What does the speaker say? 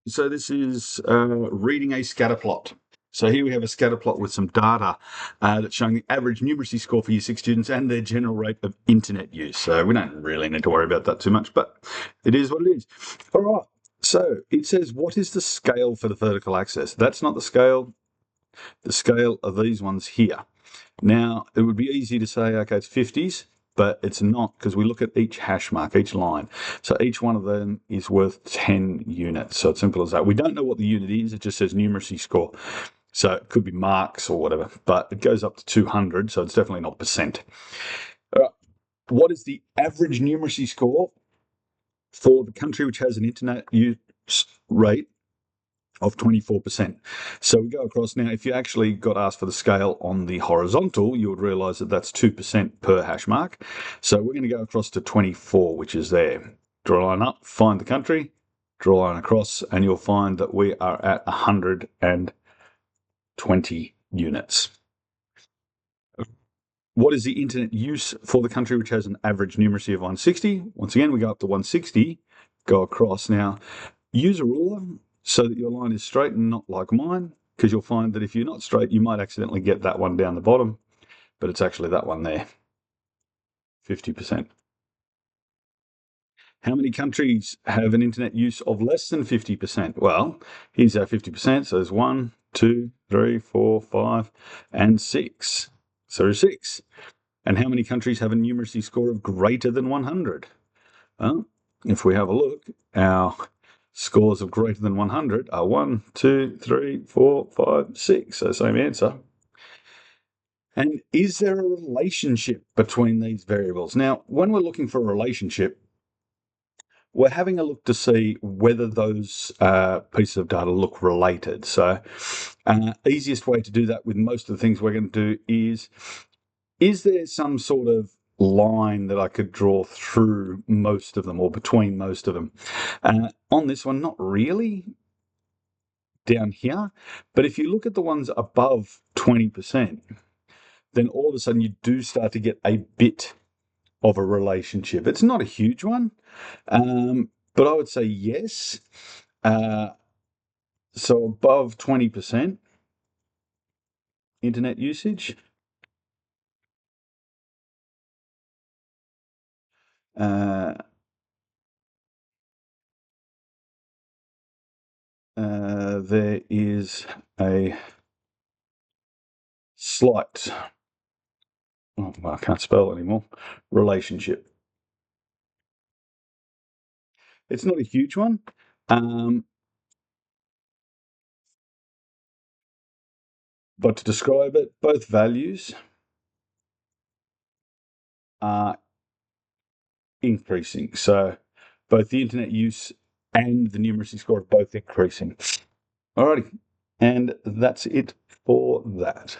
So this is reading a scatter plot. So here we have a scatter plot with some data that's showing the average numeracy score for Year 6 students and their general rate of internet use. So we don't really need to worry about that too much, but it is what it is. All right. So it says, what is the scale for the vertical axis? That's not the scale. The scale of these ones here. Now, it would be easy to say, okay, it's 50s, but it's not, because we look at each hash mark, each line. So each one of them is worth 10 units. So it's simple as that. We don't know what the unit is. It just says numeracy score. So it could be marks or whatever, but it goes up to 200, so it's definitely not percent. All right. What is the average numeracy score for the country which has an internet use rate of 24%. So we go across now. If you actually got asked for the scale on the horizontal, you would realize that that's 2% per hash mark. So we're going to go across to 24, which is there. Draw a line up, find the country, draw a line across, and you'll find that we are at 120 units. What is the internet use for the country which has an average numeracy of 160? Once again, we go up to 160, go across. Now, use a ruler so that your line is straight and not like mine, because you'll find that if you're not straight, you might accidentally get that one down the bottom, but it's actually that one there, 50%. How many countries have an internet use of less than 50%? Well, here's our 50%. So there's 1, 2, 3, 4, 5, and 6. So there's 6. And how many countries have a numeracy score of greater than 100? Well, if we have a look, our scores of greater than 100 are 1, 2, 3, 4, 5, 6. So same answer. And is there a relationship between these variables? Now, when we're looking for a relationship, we're having a look to see whether those pieces of data look related. So easiest way to do that with most of the things we're going to do is there some sort of line that I could draw through most of them or between most of them? On this one, not really down here, but if you look at the ones above 20%, then all of a sudden you do start to get a bit of a relationship. It's not a huge one, but I would say yes. So above 20% internet usage. There is a slight, oh, I can't spell anymore, relationship. It's not a huge one, but to describe it, both values are increasing. So both the internet use and the numeracy score are both increasing. Alrighty, and that's it for that.